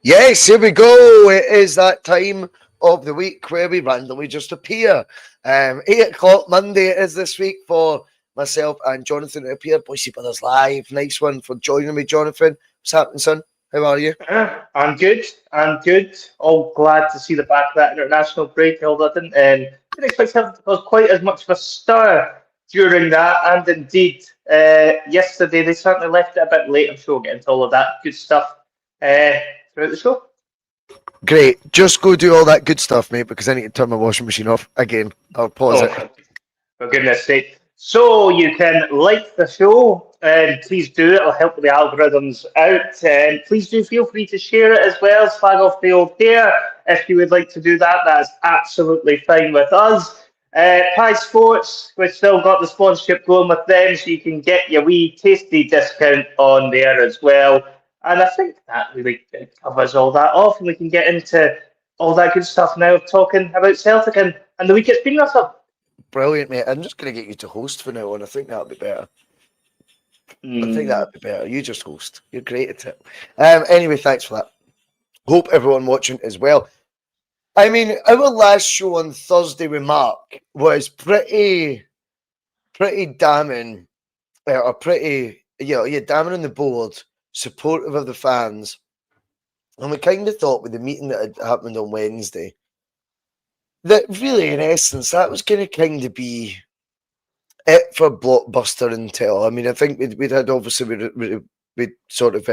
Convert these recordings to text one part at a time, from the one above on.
Yes, here we go. It is that time of the week where we randomly just appear. 8 o'clock Monday it is this week for myself and Jonathan to appear. Bhoycie Bus live. Nice one for joining me, Jonathan. What's happening, son? How are you? I'm good. I'm good. All glad to see the back of that international break held up and didn't expect to have quite as much of a stir during that. And indeed, yesterday they certainly left it a bit late. I'm sure we'll get into all of that good stuff throughout the show. Great. Just go do all that good stuff, mate, because I need to turn my washing machine off again. I'll pause it. For goodness sake. So you can like the show, and please do. It'll help with the algorithms out. And please do feel free to share it as well. Slag off the old hair. If you would like to do that, that's absolutely fine with us. Pie Sports, we've still got the sponsorship going with them, so you can get your wee tasty discount on there as well. And I think that really covers all that off, and we can get into all that good stuff now of talking about Celtic and the week it's been with them. Brilliant, mate. I'm just going to get you to host for now on. I think that'll be better. I think that'd be better. You just host. You're great at it. Anyway, thanks for that. Hope everyone watching as well. I mean, our last show on Thursday with Mark was pretty damning, or pretty, damning on the board, supportive of the fans. And we kind of thought with the meeting that had happened on Wednesday, that really, in essence, that was going to kind of be it for Blockbuster Intel. I mean, I think we'd had, obviously, we'd sort of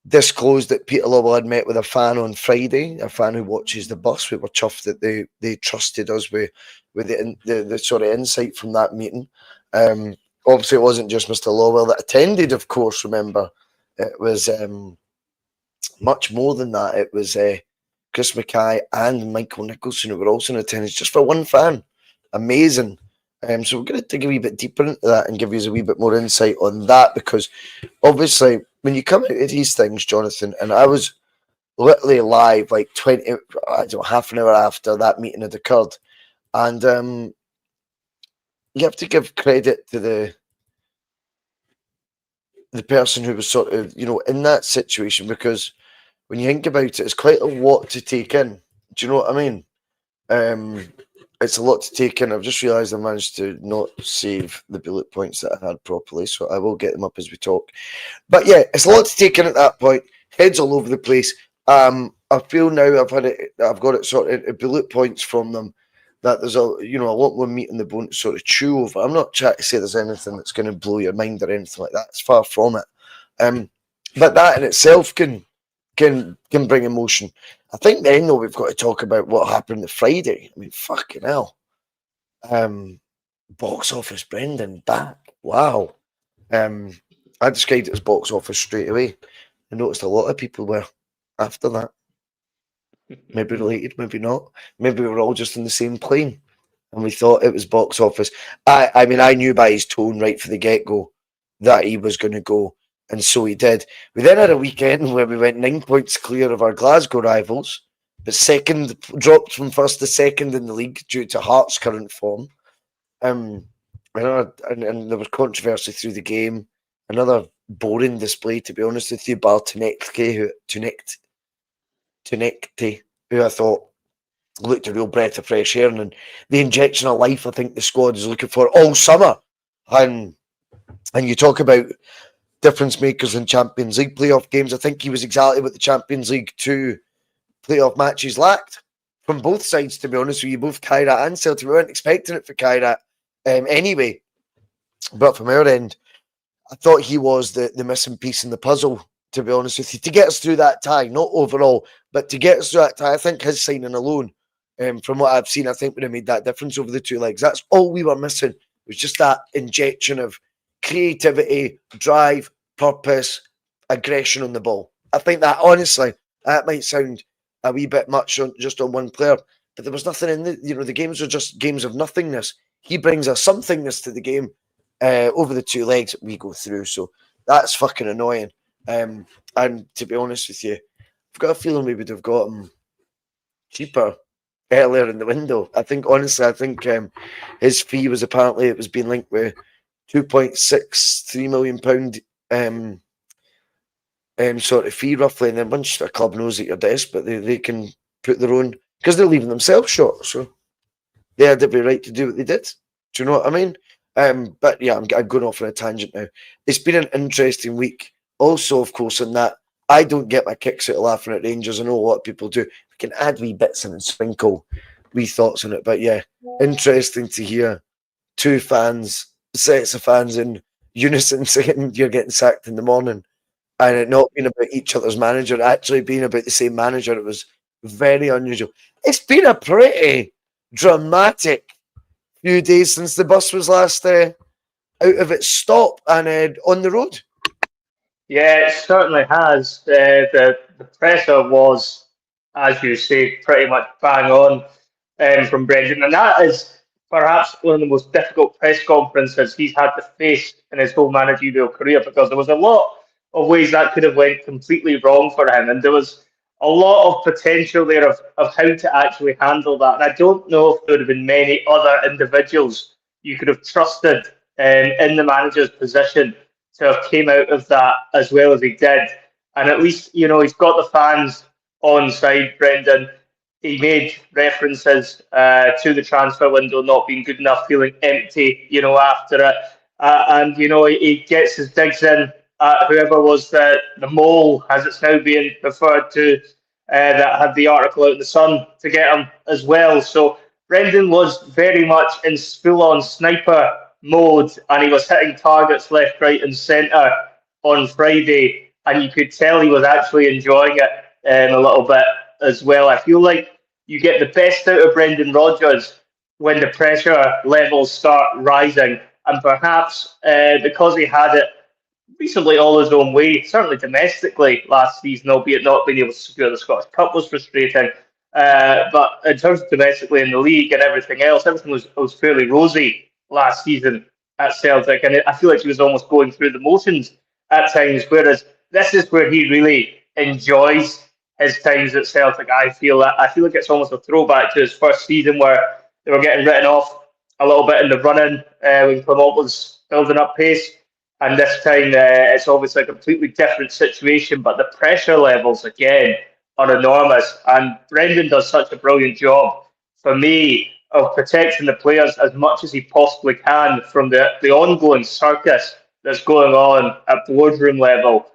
disclosed that Peter Lawwell had met with a fan on Friday, a fan who watches the bus. We were chuffed that they trusted us with the sort of insight from that meeting. Obviously, it wasn't just Mr. Lawwell that attended, of course, remember. It was much more than that. It was Chris Mackay and Michael Nicholson who were also in attendance, just for one fan. Amazing. So we're going to dig a wee bit deeper into that and give you a wee bit more insight on that, because obviously when you come into these things, Jonathan, and I was literally live like half an hour after that meeting had occurred, and you have to give credit to the person who was sort of, in that situation, because when you think about it, it's quite a lot to take in. Do you know what I mean? It's a lot to take in. I've just realised I managed to not save the bullet points that I had properly, so I will get them up as we talk. But yeah, it's a lot to take in at that point. Heads all over the place. I feel now I've got it sort of bullet points from them that there's a lot more meat in the bone to sort of chew over. I'm not trying to say there's anything that's going to blow your mind or anything like that. It's far from it. But that in itself can bring emotion. I think then though we've got to talk about what happened the Friday. I mean, fucking hell. Box office Brendan back. Wow. I described it as box office straight away. I noticed a lot of people were after that. Maybe related, maybe not. Maybe we were all just in the same plane and we thought it was box office. I mean, I knew by his tone right from the get-go that he was going to go, and so he did. We then had a weekend where we went 9 points clear of our Glasgow rivals, but dropped from first to second in the league due to Hearts' current form. And there was controversy through the game. Another boring display, to be honest with you, bar Tunekti, who I thought looked a real breath of fresh air, and the injection of life I think the squad is looking for all summer. And you talk about difference makers in Champions League playoff games. I think he was exactly what the Champions League 2 playoff matches lacked. from both sides, to be honest with you, both Kyrat and Celtic. We weren't expecting it for Kyrat anyway. But from our end, I thought he was the missing piece in the puzzle, to be honest with you, to get us through that tie, not overall, but to get us through that tie. I think his signing alone, from what I've seen, I think would have made that difference over the 2 legs. That's all we were missing. It was just that injection of creativity, drive, purpose, aggression on the ball. I think that, honestly, that might sound a wee bit much just on one player, but there was nothing in the games were just games of nothingness. He brings a somethingness to the game over the 2 legs that we go through. So that's fucking annoying. And to be honest with you, I've got a feeling we would have got him cheaper earlier in the window. I think his fee was apparently, it was being linked with £2.63 million sort of fee roughly, and then once a club knows that you're desperate, they can put their own, because they're leaving themselves short, so they had every right to do what they did. Do you know what I mean? But yeah, I'm going off on a tangent now. It's been an interesting week. Also, of course, in that I don't get my kicks out of laughing at Rangers. I know a lot of people do. We can add wee bits in and sprinkle wee thoughts on it. But yeah, interesting to hear 2 sets of fans in unison saying you're getting sacked in the morning, and it not being about each other's manager, actually being about the same manager. It was very unusual. It's been a pretty dramatic few days since the bus was last out of its stop and on the road. Yeah, it certainly has. The pressure was, as you say, pretty much bang on from Brendan, and that is perhaps one of the most difficult press conferences he's had to face in his whole managerial career, because there was a lot of ways that could have went completely wrong for him, and there was a lot of potential there of how to actually handle that. And I don't know if there would have been many other individuals you could have trusted in the manager's position to have came out of that as well as he did. And at least, he's got the fans on side, Brendan. He made references to the transfer window not being good enough, feeling empty, after it. And he gets his digs in at whoever was the mole, as it's now being referred to, that had the article out in the Sun to get him as well. So Brendan was very much in full-on sniper mode, and he was hitting targets left, right, and centre on Friday, and you could tell he was actually enjoying it a little bit as well. I feel like you get the best out of Brendan Rodgers when the pressure levels start rising, and perhaps because he had it recently all his own way, certainly domestically last season, albeit not being able to secure the Scottish Cup was frustrating. But in terms of domestically in the league and everything else, everything was fairly rosy last season at Celtic, and I feel like he was almost going through the motions at times, whereas this is where he really enjoys his times at Celtic. I feel like it's almost a throwback to his first season, where they were getting written off a little bit in the run-in when Clement was building up pace, and this time it's obviously a completely different situation, but the pressure levels again are enormous, and Brendan does such a brilliant job for me of protecting the players as much as he possibly can from the ongoing circus that's going on at boardroom level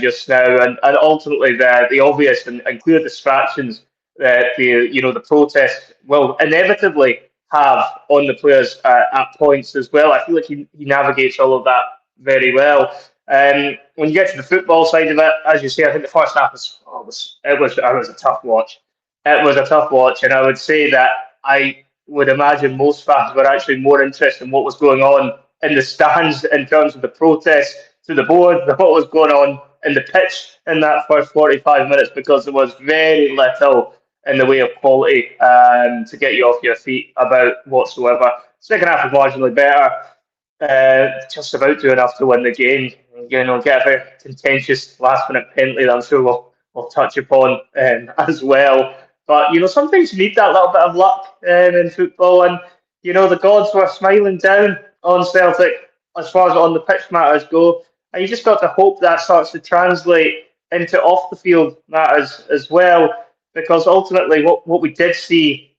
just now, and ultimately the obvious and clear distractions that the protests will inevitably have on the players at points as well. I feel like he navigates all of that very well. When you get to the football side of it, as you say, I think the first half was a tough watch. It was a tough watch, and I would say that I would imagine most fans were actually more interested in what was going on in the stands in terms of the protest to the board than what was going on in the pitch in that first 45 minutes, because there was very little in the way of quality to get you off your feet about whatsoever. Second half was marginally better, just about doing enough to win the game. Get a very contentious last-minute penalty that I'm sure we'll touch upon as well. But, sometimes you need that little bit of luck in football. And, the gods were smiling down on Celtic as far as on the pitch matters go. And you just got to hope that starts to translate into off-the-field matters as well. Because ultimately what we did see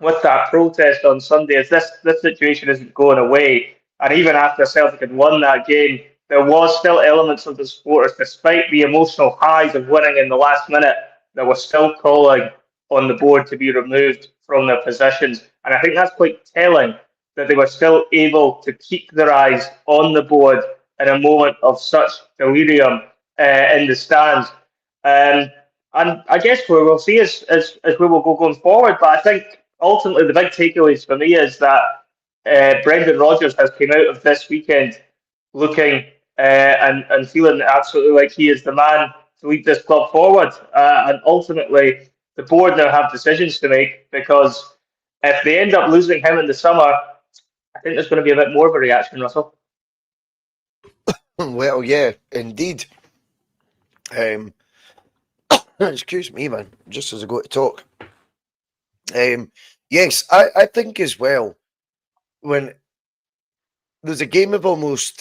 with that protest on Sunday is this situation isn't going away. And even after Celtic had won that game, there was still elements of the supporters, despite the emotional highs of winning in the last minute, that were still calling on the board to be removed from their positions. And I think that's quite telling that they were still able to keep their eyes on the board in a moment of such delirium in the stands. And I guess we will see as we will go going forward. But I think ultimately the big takeaways for me is that Brendan Rodgers has came out of this weekend looking and feeling absolutely like he is the man to lead this club forward. And ultimately, the board now have decisions to make, because if they end up losing him in the summer, I think there's going to be a bit more of a reaction, Russell. Well, yeah, indeed. Excuse me, man, just as I go to talk. Yes, I think as well, when there's a game of almost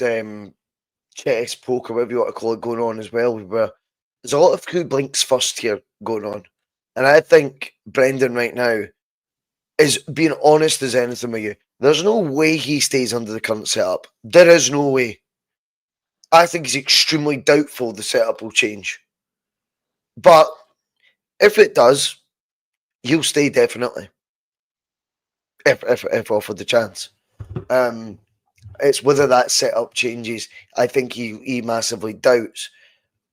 chess, poker, whatever you want to call it, going on as well, where there's a lot of who blinks first here going on. And I think Brendan right now is being honest as anything with you. There's no way he stays under the current setup. There is no way. I think it's extremely doubtful the setup will change. But if it does, he'll stay definitely. If offered the chance. It's whether that setup changes. I think he massively doubts.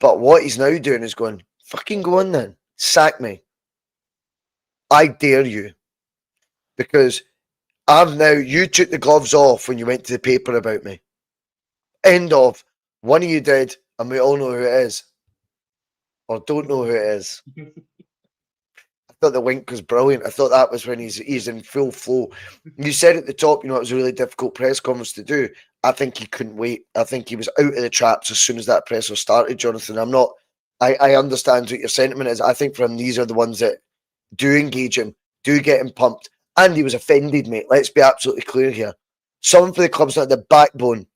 But what he's now doing is going, fucking go on then. Sack me. I dare you. Because you took the gloves off when you went to the paper about me. End of. One of you did, and we all know who it is. Or don't know who it is. I thought the wink was brilliant. I thought that was when he's in full flow. You said at the top, it was a really difficult press conference to do. I think he couldn't wait. I think he was out of the traps as soon as that presser started, Jonathan. I understand what your sentiment is. I think for him, these are the ones that do engage him, do get him pumped. And he was offended, mate. Let's be absolutely clear here. Someone for the club's not the backbone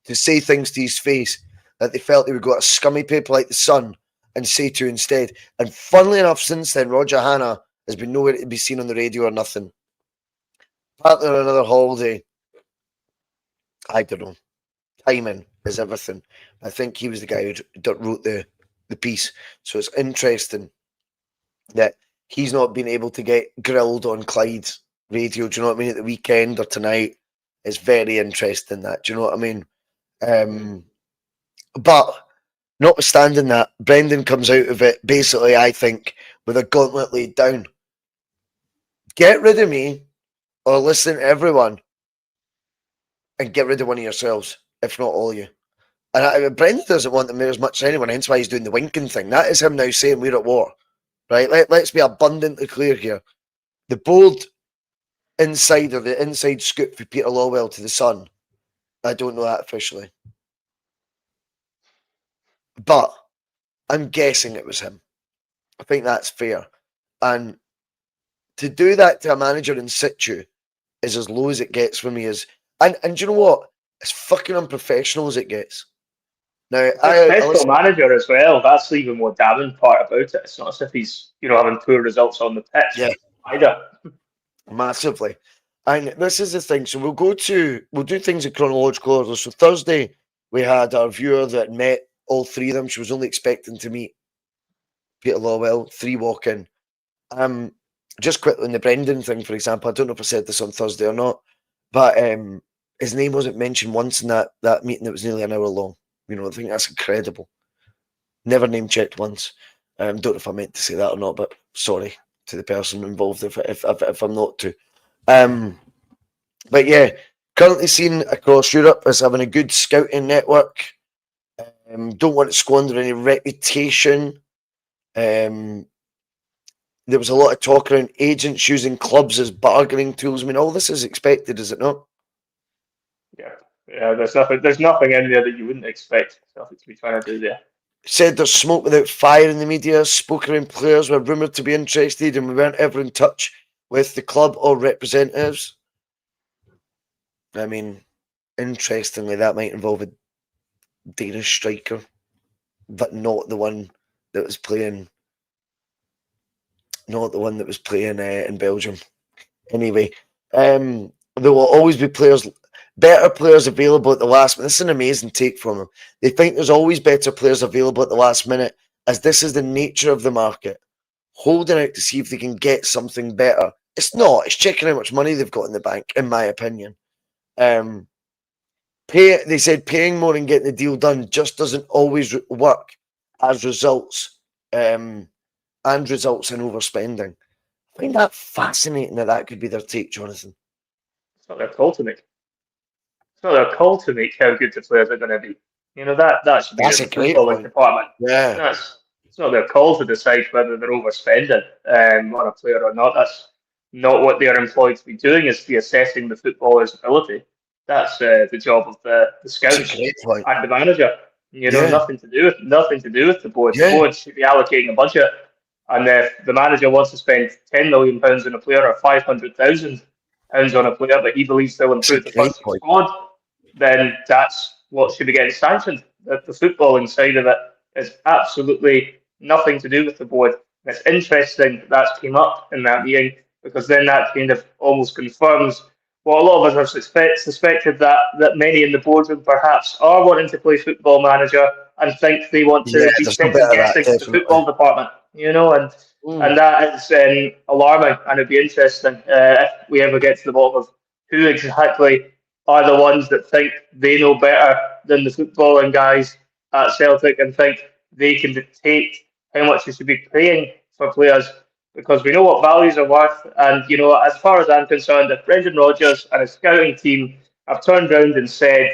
to say things to his face that they felt they would go a scummy paper like the Sun and say to instead. And funnily enough, since then, Roger Hanna has been nowhere to be seen on the radio or nothing. Partner on another holiday. I don't know. Timing is everything. I think he was the guy who wrote the piece. So it's interesting that he's not been able to get grilled on Clyde radio, do you know what I mean, at the weekend or tonight. It's very interesting that, do you know what I mean? But notwithstanding that, Brendan comes out of it basically, I think, with a gauntlet laid down. Get rid of me or listen to everyone and get rid of one of yourselves, if not all of you. And Brendan doesn't want them there as much as anyone, hence why he's doing the winking thing. That is him now saying we're at war. Right? Let's be abundantly clear here. The board insider, the inside scoop for Peter Lawwell to the Sun, I don't know that officially. But I'm guessing it was him. I think that's fair. And to do that to a manager in situ is as low as it gets for me. And do you know what? As fucking unprofessional as it gets. Now, special manager as well. That's the even more damning part about it. It's not as if he's having poor results on the pitch either. Massively. And this is the thing. So we'll do things in chronological order. So Thursday we had our viewer that met all three of them. She was only expecting to meet Peter Lawwell, 3 walk in. Just quickly on the Brendan thing, for example, I don't know if I said this on Thursday or not, but his name wasn't mentioned once in that meeting that was nearly an hour long. I think that's incredible. Never name checked once. Don't know if I meant to say that or not, but sorry to the person involved if I'm not to. But yeah, currently seen across Europe as having a good scouting network. Don't want to squander any reputation. There was a lot of talk around agents using clubs as bargaining tools. I mean, all this is expected, is it not? Yeah. There's nothing in there that you wouldn't expect Celtic to be trying to do there. Said there's smoke without fire in the media. Spoke around players were rumoured to be interested, and we weren't ever in touch with the club or representatives. I mean, interestingly, that might involve a Danish striker, but not the one that was playing. Not the one that was playing in Belgium. Anyway, there will always be better players available at the last minute. This is an amazing take from them. They think there's always better players available at the last minute, as this is the nature of the market. holding out to see if they can get something better. It's not. It's checking how much money they've got in the bank, in my opinion. They said paying more and getting the deal done just doesn't always work as results and results in overspending. I find that fascinating that could be their take, Jonathan. It's not their call to make. It's not their call to make how good the players are going to be. That should be That's the a great footballing point. department. Yeah. It's not their call to decide whether they're overspending on a player or not. That's not what they are employed to be doing. Is to be assessing the footballer's ability. That's the job of the That's a scouts great point. and the manager. Yeah. Nothing to do with the board. The Yeah. board should be allocating a budget, and if the manager wants to spend £10 million on a player or £500,000 on a player that he believes they'll improve the first squad, then that's what should be getting sanctioned. The footballing side of it is absolutely nothing to do with the board. And it's interesting that came up in that meeting, because then that kind of almost confirms what a lot of us have suspected, that many in the boardroom perhaps are wanting to play football manager and think they want to be second guessing the football department, and that is alarming, and it'd be interesting if we ever get to the bottom of who exactly are the ones that think they know better than the footballing guys at Celtic and think they can dictate how much they should be paying for players, because we know what values are worth. And, as far as I'm concerned, if Brendan Rodgers and his scouting team have turned around and said,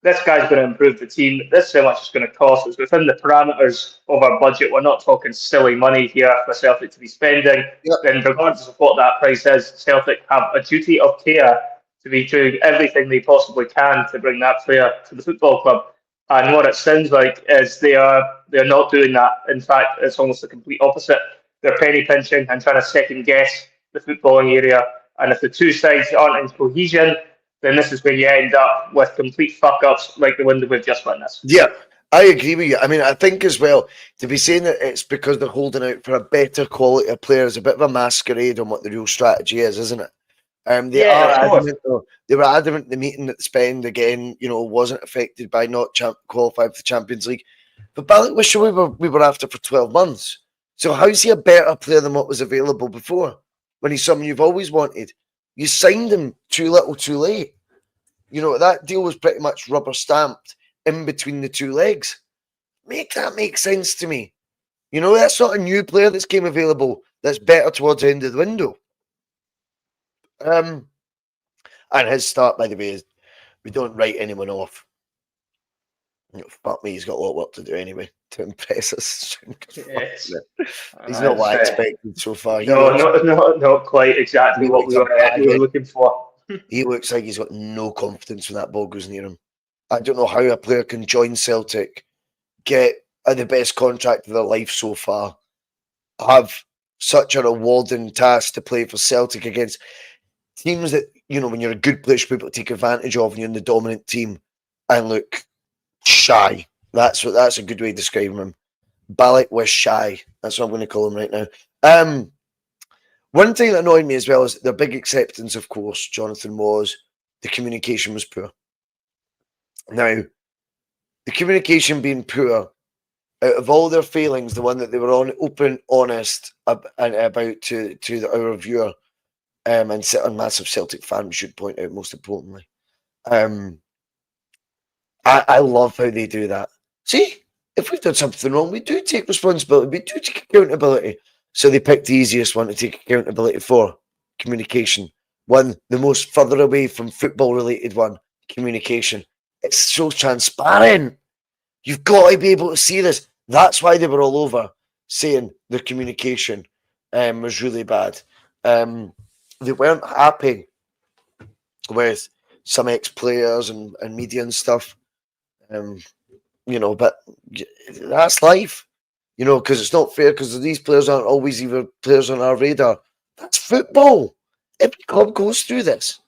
this guy's going to improve the team, this is how much it's going to cost, it's within the parameters of our budget, we're not talking silly money here for Celtic to be spending, then regardless of what that price is, Celtic have a duty of care to be doing everything they possibly can to bring that player to the football club. And what it sounds like is they're not doing that. In fact, it's almost the complete opposite. They're penny pinching and trying to second guess the footballing area. And if the two sides aren't in cohesion, then this is where you end up with complete fuck ups like the one that we've just witnessed. Yeah, I agree with you. I mean, I think as well, to be saying that it's because they're holding out for a better quality of player is a bit of a masquerade on what the real strategy is, isn't it? They were adamant the meeting at the Spend again, wasn't affected by not qualifying for the Champions League. But Balak was sure we were after for 12 months. So how's he a better player than what was available before? When he's someone you've always wanted. You signed him too little, too late. That deal was pretty much rubber stamped in between the two legs. Make that make sense to me. That's not a new player that's came available that's better towards the end of the window. And his start, by the way, is we don't write anyone off. Fuck me, he's got a lot of work to do anyway to impress us. Yes. He's not what I expected so far. Not quite exactly what we were looking for. He looks like he's got no confidence when that ball goes near him. I don't know how a player can join Celtic, get the best contract of their life so far, have such a rewarding task to play for Celtic against teams that, when you're a good player, people take advantage of and you're in the dominant team, and look shy. That's a good way of describing him. Balak was shy. That's what I'm going to call him right now. One thing that annoyed me as well is their big acceptance, of course, Jonathan, was the communication was poor. Now, the communication being poor, out of all their failings, the one that they were open, honest about to our viewer, and a massive Celtic fan, we should point out, most importantly. I love how they do that. See, if we've done something wrong, we do take responsibility. We do take accountability. So they picked the easiest one to take accountability for, communication. The most further away from football-related one, communication. It's so transparent. You've got to be able to see this. That's why they were all over saying their communication was really bad. They weren't happy with some ex-players and media and stuff. But that's life. Because it's not fair, because these players aren't always even players on our radar. That's football. Every club goes through this.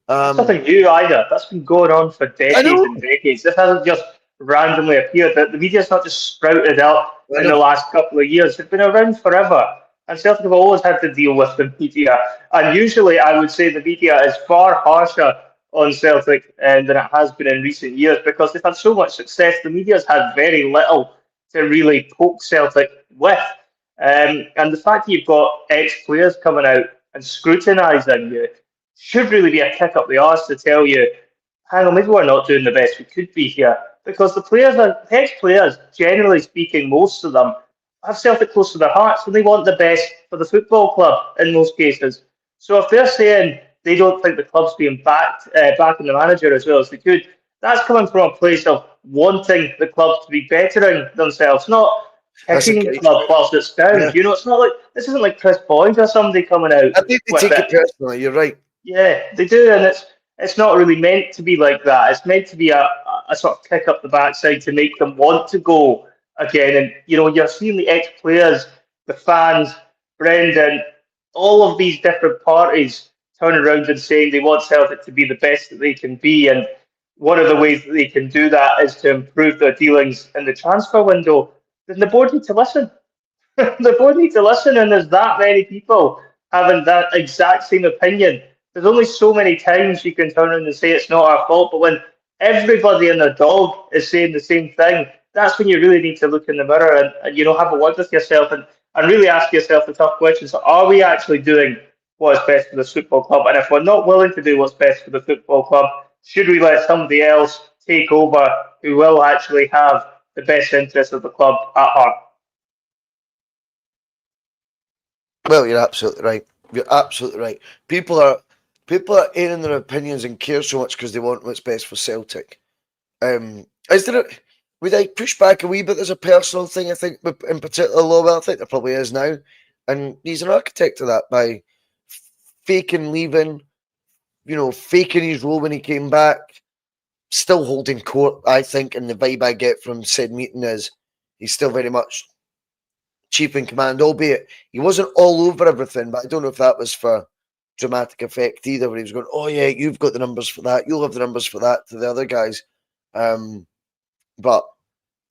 It's nothing new either. That's been going on for decades and decades. This hasn't just randomly appeared. The media's not just sprouted up in the last couple of years. It's been around forever. And Celtic have always had to deal with the media. And usually I would say the media is far harsher on Celtic than it has been in recent years, because they've had so much success. The media's had very little to really poke Celtic with. And the fact that you've got ex-players coming out and scrutinising you should really be a kick up the arse to tell you, hang on, maybe we're not doing the best we could be here. Because the ex-players, generally speaking, most of them, have Celtic close to their hearts and they want the best for the football club in most cases. So if they're saying they don't think the club's being backing the manager as well as they could, that's coming from a place of wanting the club to be bettering themselves, not That's a kicking the great club whilst it's down. Yeah. You know, it's not like this isn't like Chris Boyd or somebody coming out I think they with take it it. personally. You're right. Yeah, they do, and it's not really meant to be like that. It's meant to be a sort of kick up the backside to make them want to go again. And you know, you're seeing the ex-players, the fans, Brendan, all of these different parties turn around and saying they want Celtic to be the best that they can be. And one of the ways that they can do that is to improve their dealings in the transfer window. Then the board need to listen. The board need to listen, and there's that many people having that exact same opinion. There's only so many times you can turn around and say it's not our fault, but when everybody and their dog is saying the same thing, that's when you really need to look in the mirror and you know, have a word with yourself and really ask yourself the tough questions. Are we actually doing what is best for the football club? And if we're not willing to do what's best for the football club, should we let somebody else take over who will actually have the best interests of the club at heart? Well, you're absolutely right. You're absolutely right. People are airing their opinions and care so much because they want what's best for Celtic. Is there would I push back a wee bit? There's a personal thing, I think, in particular Lawwell. I think there probably is now, and he's an architect of that by faking leaving, you know, faking his role when he came back, still holding court. I think, and the vibe I get from said meeting is he's still very much chief in command, albeit he wasn't all over everything, but I don't know if that was for dramatic effect either, where he was going, oh yeah, you've got the numbers for that, you'll have the numbers for that to the other guys. But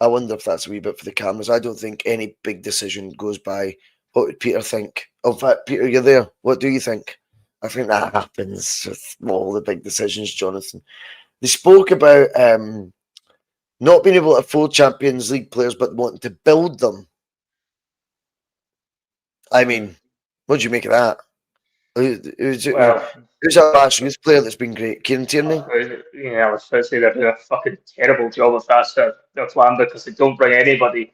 I wonder if that's a wee bit for the cameras. I don't think any big decision goes by. What would Peter think? In fact, Peter, you're there. What do you think? I think that happens with all the big decisions, Jonathan. They spoke about not being able to afford Champions League players, but wanting to build them. I mean, what do you make of that? Who's our last youth player that's been great? Kieran Tierney? Yeah, I was going to say they're doing a fucking terrible job if that's their plan, because they don't bring anybody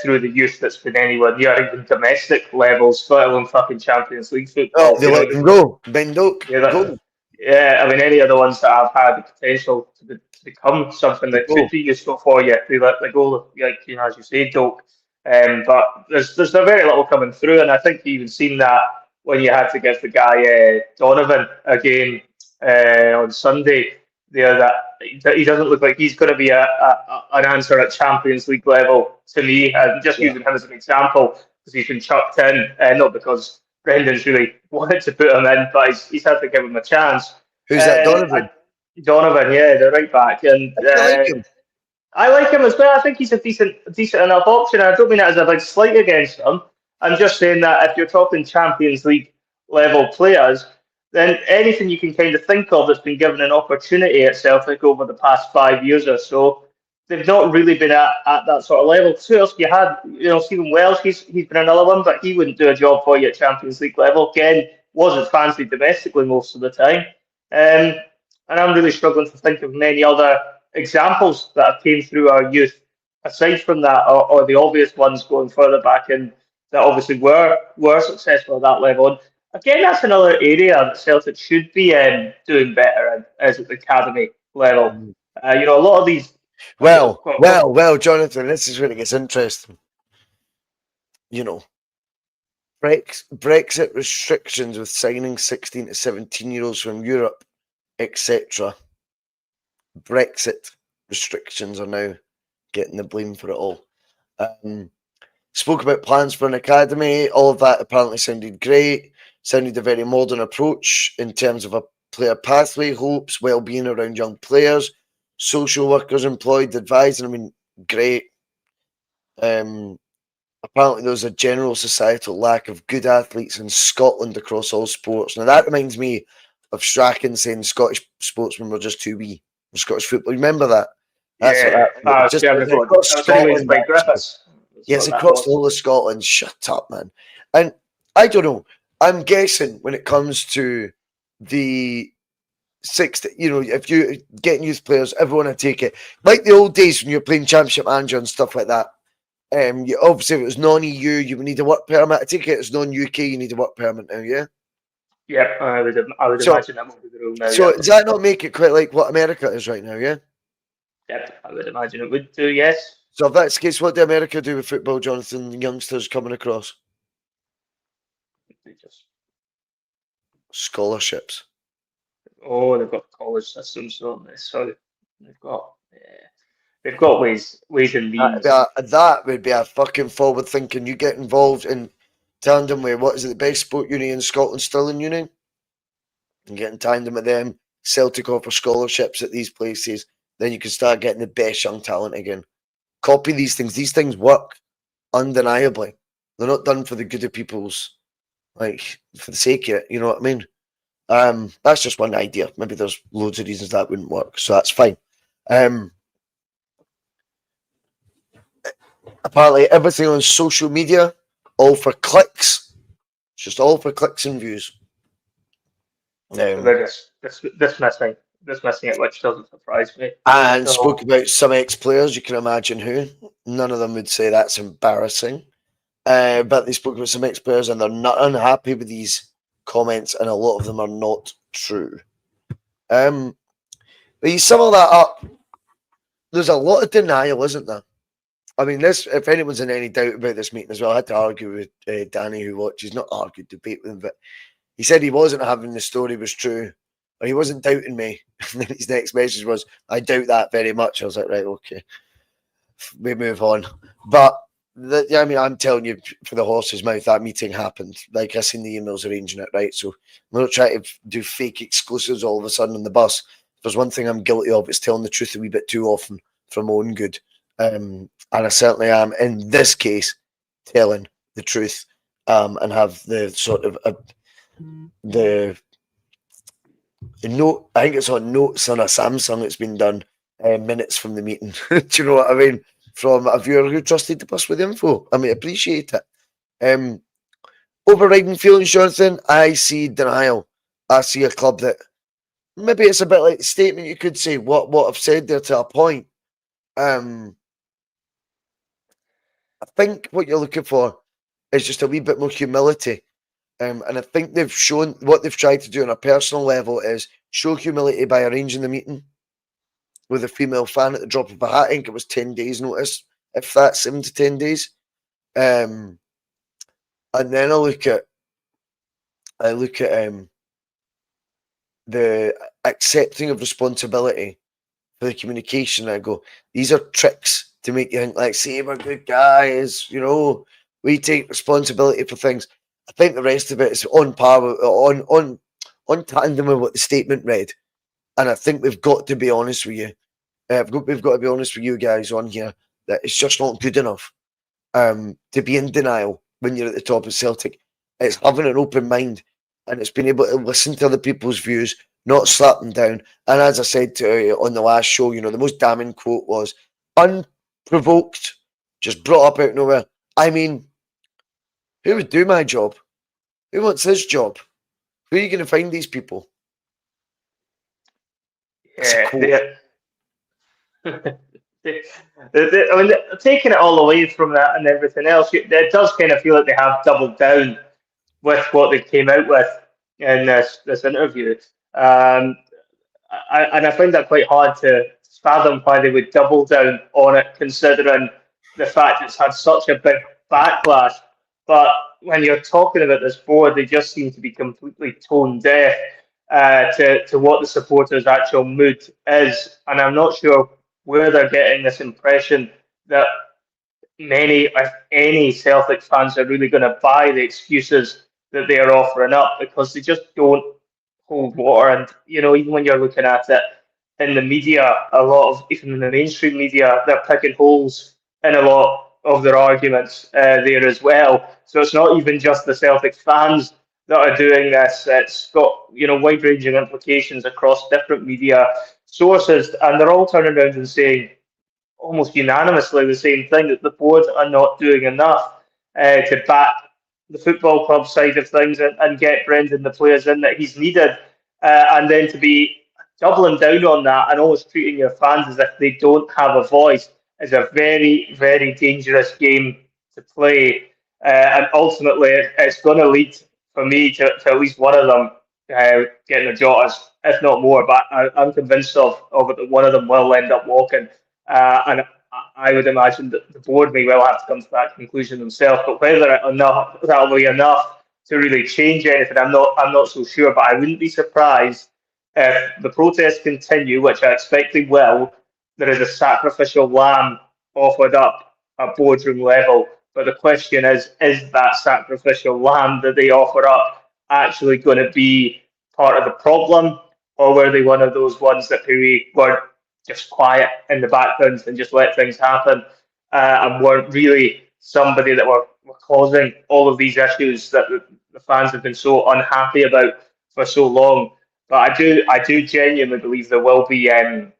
through the youth that's been anywhere near even domestic levels, let alone fucking Champions League football. Oh, they let him go. Ben Doak. Go. Yeah, I mean, any of the ones that have had the potential to become something that could be useful for you, they let the go, like, you know, as you say, Doak. But there's very little coming through, and I think you even seen that when you had to give the guy Donovan a game on Sunday there, that he doesn't look like he's going to be an answer at Champions League level to me. I'm just using him as an example because he's been chucked in, not because Brendan's really wanted to put him in, but he's had to give him a chance. Who's that, Donovan? Donovan, yeah, the right back. And I like him. I like him as well. I think he's a decent enough option. I don't mean that as a big slight against him. I'm just saying that if you're talking Champions League level players, then anything you can kind of think of that's been given an opportunity at Celtic over the past 5 years or so, they've not really been at that sort of level. So else you had, you know, Stephen Welsh, he's been another one, but he wouldn't do a job for you at Champions League level. Again, wasn't fancied domestically most of the time. And I'm really struggling to think of many other examples that have came through our youth, aside from that, or the obvious ones going further back in that obviously were successful at that level. And again, that's another area that Celtic should be doing better in, as at the academy level. You know, a lot of these. Well, Jonathan, this is when it gets interesting. You know, Brexit restrictions with signing 16 to 17-year-olds from Europe, etc. Brexit restrictions are now getting the blame for it all. Spoke about plans for an academy. All of that apparently sounded great. Sounded a very modern approach in terms of a player pathway, hopes, well-being around young players, social workers employed, advising. I mean, great. Apparently, there's a general societal lack of good athletes in Scotland across all sports. Now, that reminds me of Strachan saying Scottish sportsmen were just too wee for Scottish football. Remember that? That's yeah, what that, just Scotland. Scotland, Griffiths. Yes, what that across the was. whole of Scotland. Shut up, man. And I don't know. I'm guessing when it comes to the if you getting youth players, everyone will take it. Like the old days when you're playing Championship Manager and stuff like that. Obviously, if it was non-EU, you would need a work permit. I take it it's non-UK, you need a work permit now, yeah? Yep, I would So, imagine that will be the rule now. so Yep, does that not make it quite like what America is right now, yeah? yep, I would imagine it would do. Yes. So if that's the case, what do America do with football, Jonathan, youngsters coming across? They just Scholarships. they've got college systems, don't they? So they've got they've got ways and means. That would be a fucking forward thinking. You get involved in tandem with what is it, the best sport uni in Scotland, Stirling Uni? And get in tandem with them. Celtic offer scholarships at these places. Then you can start getting the best young talent again. Copy these things. These things work undeniably. They're not done for the good of people's, like, for the sake of it. You know what I mean? That's just one idea. Maybe there's loads of reasons that wouldn't work, so that's fine. Apparently, everything on social media, all for clicks. It's just all for clicks and views. They're just dismissing it, which doesn't surprise me. And So, spoke about some ex-players. You can imagine who. None of them would say that's embarrassing. But they spoke about some ex-players, and they're not unhappy with these comments, and a lot of them are not true. But you sum all that up, there's a lot of denial, isn't there? I mean, this, if anyone's in any doubt about this meeting as well, I had to argue with Danny, who watches, not argue, debate with him, but he said he wasn't having the story was true, or he wasn't doubting me. And then his next message was, I doubt that very much. I was like, right, okay, we move on. But, I mean, I'm telling you, for the horse's mouth, that meeting happened. Like, I seen the emails arranging it, right? So we're not trying to do fake exclusives all of a sudden on the bus. If there's one thing I'm guilty of, it's telling the truth a wee bit too often for my own good. And I certainly am, in this case, telling the truth, and have the sort of the note. I think it's on notes on a Samsung. It's been done minutes from the meeting. Do you know what I mean? From a viewer who trusted the bus with info. I mean, appreciate it. Overriding feelings, Jonathan. I see denial. I see a club that maybe it's a bit like a statement you could say. What I've said there to a point. I think what you're looking for is just a wee bit more humility. And I think they've shown what they've tried to do on a personal level is show humility by arranging the meeting with a female fan at the drop of a hat. I think it was 10 days notice, if that's 7 to 10 days. And then I look at the accepting of responsibility for the communication. I go, these are tricks to make you think like, see, we're good guys, you know, we take responsibility for things. I think the rest of it is on par with, on tandem with what the statement read. And I think we've got to be honest with you. We've got to be honest with you guys on here that it's just not good enough to be in denial when you're at the top of Celtic. It's having an open mind, and it's being able to listen to other people's views, not slap them down. And as I said to you on the last show, you know, the most damning quote was unprovoked, just brought up out of nowhere. I mean, who would do my job? Who wants this job? Who are you going to find these people? yeah, I mean, taking it all away from that and everything else, it does kind of feel like they have doubled down with what they came out with in this interview. And I find that quite hard to fathom why they would double down on it, considering the fact it's had such a big backlash. But when you're talking about this board, they just seem to be completely tone deaf to what the supporters' actual mood is. And I'm not sure where they're getting this impression that many, if any, Celtic fans are really going to buy the excuses that they are offering up, because they just don't hold water. And, you know, even when you're looking at it in the media, a lot of, even in the mainstream media, they're picking holes in a lot of their arguments there as well. So it's not even just the Celtic fans that are doing this. It's got, you know, wide-ranging implications across different media sources, and they're all turning around and saying, almost unanimously the same thing, that the board are not doing enough to back the football club side of things and get Brendan the players in that he's needed, and then to be doubling down on that and almost treating your fans as if they don't have a voice is a very, very dangerous game to play. And ultimately, it's going to lead for me to at least one of them getting a job, if not more. But I'm convinced of it that one of them will end up walking. And I would imagine that the board may well have to come to that conclusion themselves. But whether or not that'll be enough to really change anything, I'm not so sure. But I wouldn't be surprised if the protests continue, which I expect they will. There is a sacrificial lamb offered up at boardroom level. But the question is that sacrificial lamb that they offer up actually going to be part of the problem, or were they one of those ones that maybe weren't just quiet in the background and just let things happen, and weren't really somebody that were causing all of these issues that the fans have been so unhappy about for so long? But I do genuinely believe there will be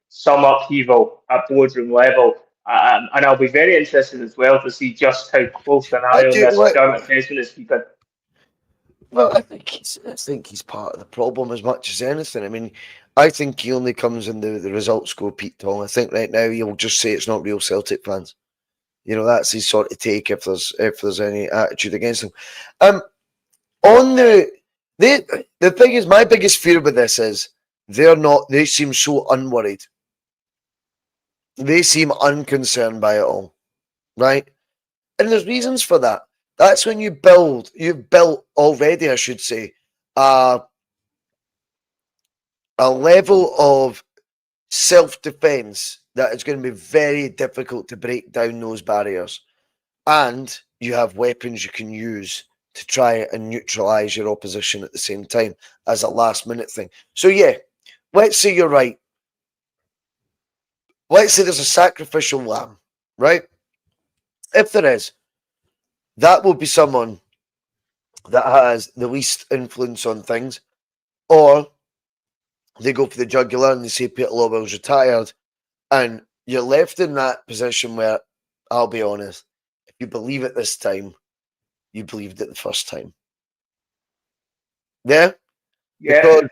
some upheaval at boardroom level. And I'll be very interested as well to see just how close an I eye on do. this Dermot Desmond is keeping. Well, I think he's part of the problem as much as anything. I mean, I think he only comes in the results go Pete Tong. I think right now he'll just say it's not real Celtic fans. That's his sort of take if there's any attitude against him. On the thing is, my biggest fear with this is they seem so unworried. They seem unconcerned by it all, right? And there's reasons for that. That's when you've built already, I should say, a level of self-defense that is going to be very difficult to break down those barriers. And you have weapons you can use to try and neutralize your opposition at the same time as a last-minute thing. So yeah, let's say you're right. Let's say there's a sacrificial lamb, right? If there is, that will be someone that has the least influence on things, or they go for the jugular and they say Peter Lawwell's retired, and you're left in that position where, I'll be honest, if you believe it this time, you believed it the first time. Yeah? Because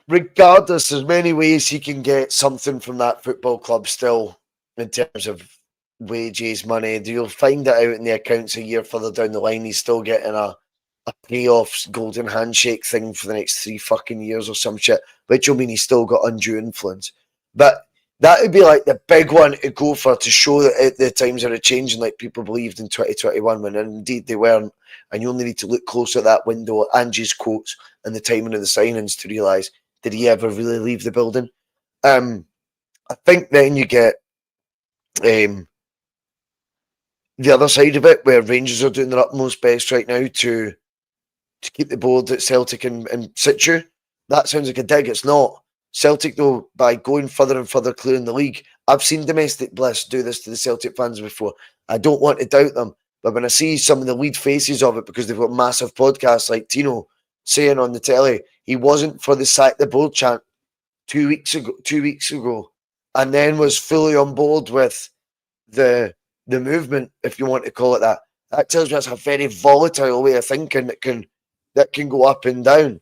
regardless, there's many ways he can get something from that football club still in terms of wages, money. You'll find it out in the accounts a year further down the line. He's still getting a payoffs golden handshake thing for the next 3 fucking years or some shit, which will mean he's still got undue influence. But that would be like the big one to go for, to show that the times are changing like people believed in 2021, when indeed they weren't. And you only need to look close at that window at Angie's quotes and the timing of the signings to realise, did he ever really leave the building? I think then you get the other side of it, where Rangers are doing their utmost best right now to keep the board at Celtic in situ. That sounds like a dig. It's not. Celtic, though, by going further and further clear in the league, I've seen Domestic Bliss do this to the Celtic fans before. I don't want to doubt them, but when I see some of the lead faces of it, because they've got massive podcasts like Tino saying on the telly, he wasn't for the sack the board chant 2 weeks ago, and then was fully on board with the movement, if you want to call it that. That tells me that's a very volatile way of thinking that can go up and down.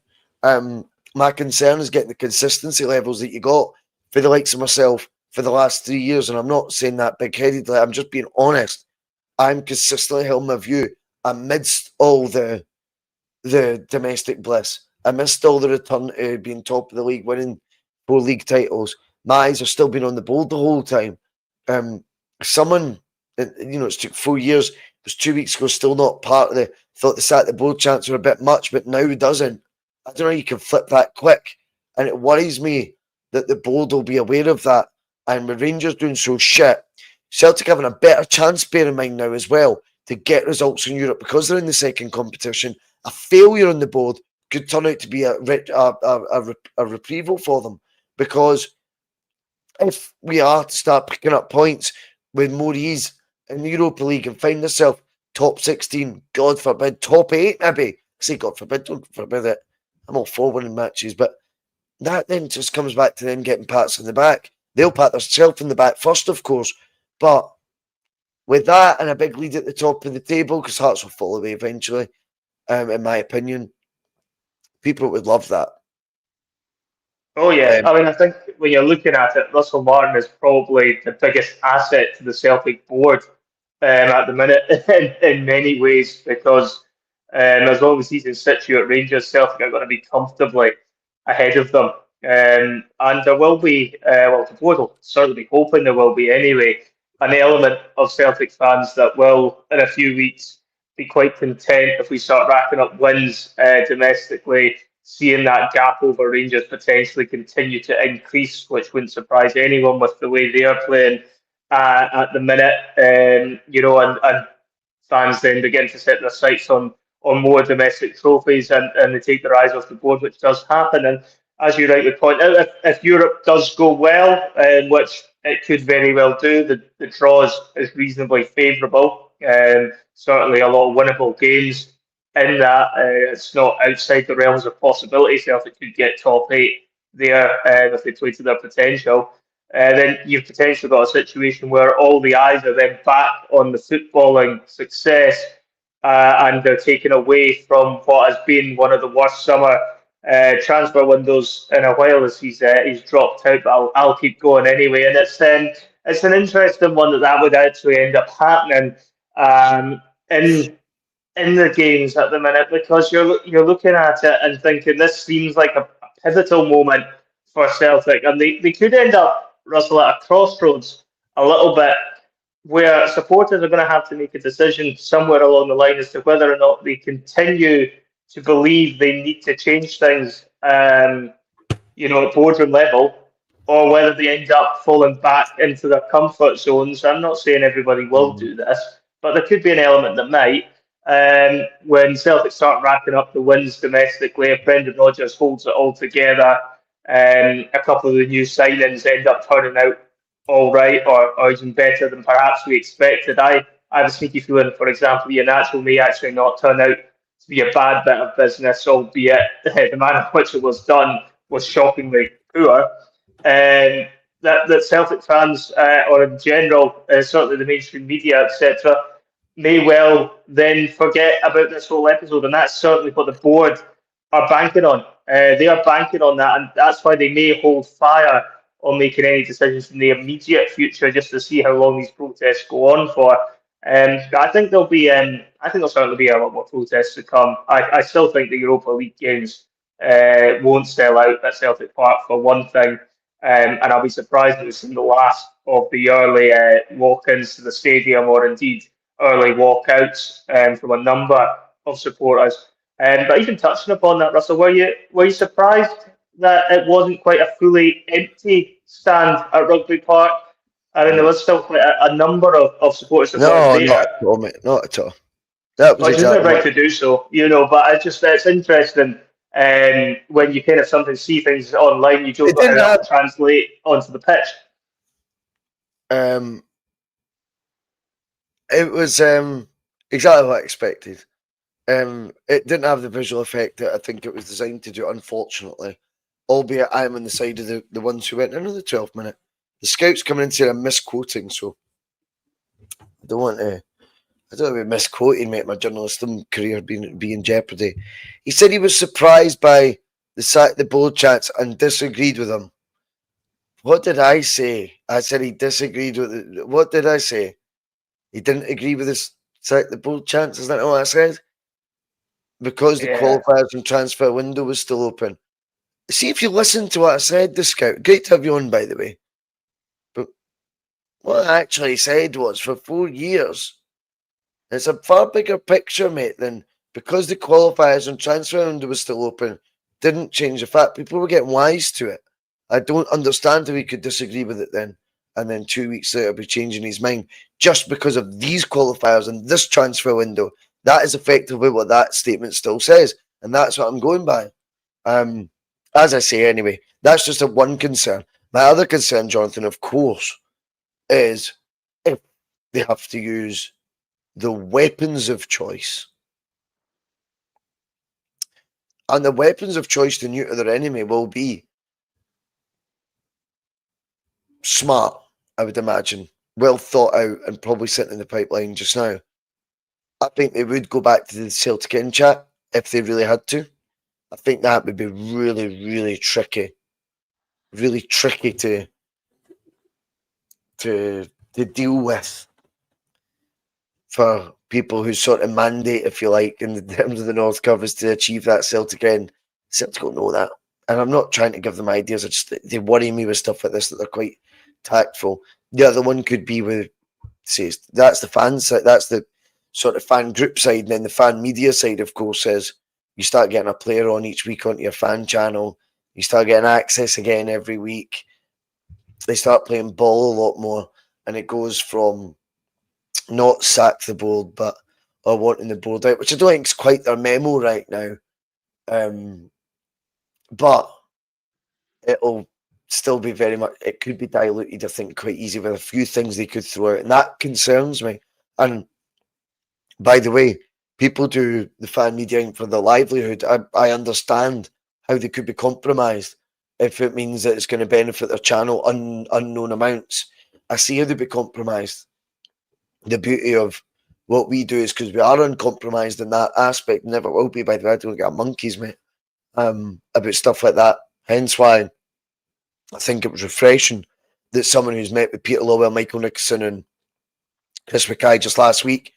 My concern is getting the consistency levels that you got for the likes of myself for the last 3 years, and I'm not saying that big-headedly. I'm just being honest. I'm consistently held my view amidst all the domestic bliss, amidst all the return to being top of the league, winning 4 league titles. My eyes have still been on the board the whole time. Someone, it's took 4 years. It was 2 weeks ago, still not part of thought the sack the board chants were a bit much, but now it doesn't. I don't know how you can flip that quick. And it worries me that the board will be aware of that. And with Rangers doing so shit, Celtic having a better chance, bear in mind now as well, to get results in Europe because they're in the second competition. A failure on the board could turn out to be a retrieval for them. Because if we are to start picking up points with more ease in the Europa League and find ourselves top 16, God forbid, top 8 maybe. I say God forbid, don't forbid it. I'm all for winning matches, but that then just comes back to them getting pats on the back. They'll pat themselves in the back first, of course, But with that and a big lead at the top of the table, because Hearts will fall away eventually, in my opinion, people would love that. Oh yeah, I mean, I think when you're looking at it, Russell Martin is probably the biggest asset to the Celtic board at the minute in many ways because as long as he's in situ at Rangers, Celtic are going to be comfortably ahead of them. And there will be, well, the board will certainly be hoping there will be anyway, an element of Celtic fans that will, in a few weeks, be quite content if we start racking up wins domestically, seeing that gap over Rangers potentially continue to increase, which wouldn't surprise anyone with the way they are playing at the minute. And fans then begin to set their sights on more domestic trophies and they take their eyes off the board, which does happen. And as you rightly point out, if Europe does go well, which it could very well do, the draws is reasonably favourable. Certainly a lot of winnable games in that. It's not outside the realms of possibility. Celtic could get top eight there if they play to their potential. Then you've potentially got a situation where all the eyes are then back on the footballing success and they're taken away from what has been one of the worst summer transfer windows in a while as he's dropped out. But I'll keep going anyway. And it's an interesting one that would actually end up happening in the games at the minute because you're looking at it and thinking this seems like a pivotal moment for Celtic, and they could end up, Russell, at a crossroads a little bit where supporters are going to have to make a decision somewhere along the line as to whether or not they continue to believe they need to change things, at boardroom level, or whether they end up falling back into their comfort zones. I'm not saying everybody will do this, but there could be an element that might. When Celtic start racking up the wins domestically, if Brendan Rodgers holds it all together, a couple of the new signings end up turning out all right or even better than perhaps we expected. I have a sneaky feeling, for example, Iheanacho may actually not turn out to be a bad bit of business, albeit the manner in which it was done was shockingly poor. That Celtic fans, or in general, certainly the mainstream media, etc., may well then forget about this whole episode, and that's certainly what the board are banking on. They are banking on that, and that's why they may hold fire on making any decisions in the immediate future, just to see how long these protests go on for. I think there'll be, I think there'll certainly be a lot more protests to come. I still think the Europa League games won't sell out at Celtic Park for one thing, and I'll be surprised if it's in the last of the early walk-ins to the stadium, or indeed early walkouts from a number of supporters. But even touching upon that, Russell, were you surprised that it wasn't quite a fully empty stand at Rugby Park? I mean, there was still quite a number of supporters that weren't No, there. not at all, mate. Not at all. That was Which isn't exactly right what. to do so, but it's interesting when you kind of sometimes see things online, you don't It know how didn't that have. will translate onto the pitch. It was exactly what I expected. It didn't have the visual effect that I think it was designed to do, unfortunately. Albeit I'm on the side of the ones who went in the 12th minute. The scouts coming in saying I'm misquoting, so I don't want to. I don't want to be misquoting, mate. My journalism career be in jeopardy. He said he was surprised by the bold chats and disagreed with them. What did I say? I said he disagreed with it. What did I say? He didn't agree with the bold chants. Is that what I said? Because the Yeah. qualifiers and transfer window was still open. See if you listen to what I said, the scout. Great to have you on, by the way. But what I actually said was for 4 years, it's a far bigger picture, mate, than because the qualifiers and transfer window was still open, didn't change the fact people were getting wise to it. I don't understand how he could disagree with it then, and then 2 weeks later be changing his mind just because of these qualifiers and this transfer window. That is effectively what that statement still says, and that's what I'm going by. As I say, anyway, that's just a one concern. My other concern, Jonathan, of course, is if they have to use the weapons of choice. And the weapons of choice to neuter their enemy will be smart, I would imagine. well thought out and probably sitting in the pipeline just now. I think they would go back to the Celtic in chat if they really had to. I think that would be really, really tricky. Really tricky to deal with for people who sort of mandate, if you like, in the terms of the North covers to achieve that Celtic end. Celtic don't know that. And I'm not trying to give them ideas. I just they worry me with stuff like this that they're quite tactful. The other one could be with says that's the fan side, that's the sort of fan group side, and then the fan media side, of course, is you start getting a player on each week onto your fan channel. You start getting access again every week. They start playing ball a lot more, and it goes from not sack the board, but or wanting the board out, which I don't think is quite their memo right now. But it'll still be very much, it could be diluted, I think, quite easy with a few things they could throw out, and that concerns me. And by the way, people do the fan media for their livelihood. I understand how they could be compromised if it means that it's going to benefit their channel unknown amounts. I see how they'd be compromised. The beauty of what we do is because we are uncompromised in that aspect, never will be, by the way. I don't get monkeys, mate, about stuff like that. Hence why I think it was refreshing that someone who's met with Peter Lawwell, Michael Nicholson, and Chris Mackay just last week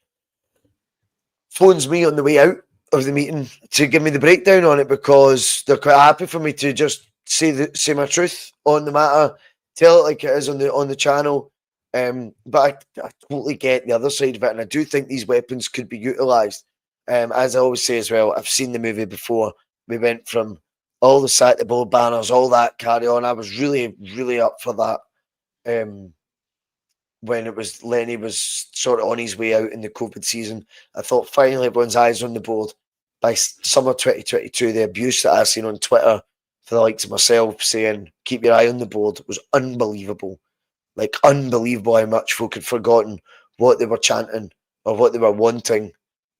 phones me on the way out of the meeting to give me the breakdown on it, because they're quite happy for me to just say my truth on the matter, tell it like it is on the channel. But I totally get the other side of it, and I do think these weapons could be utilised. As I always say as well, I've seen the movie before. We went from all the sack the ball banners, all that carry on. I was really, really up for that. When it was Lenny was sort of on his way out in the COVID season, I thought finally everyone's eyes on the board. By summer 2022, the abuse that I've seen on Twitter for the likes of myself saying, keep your eye on the board, was unbelievable. Like, unbelievable how much folk had forgotten what they were chanting or what they were wanting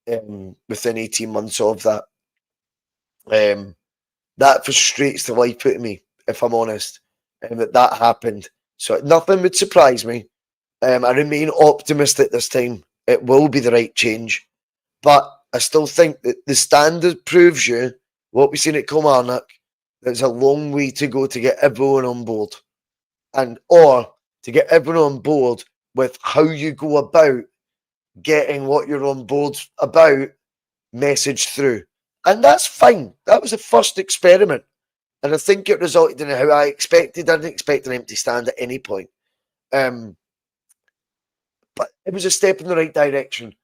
within 18 months of that. That frustrates the life out of me, if I'm honest, that happened. So nothing would surprise me. I remain optimistic this time. It will be the right change. But I still think that the standard proves you what we've seen at Kilmarnock. There's a long way to go to get everyone on board. Or to get everyone on board with how you go about getting what you're on board about messaged through. And that's fine. That was the first experiment. And I think it resulted in how I expected. I didn't expect an empty stand at any point. But it was a step in the right direction.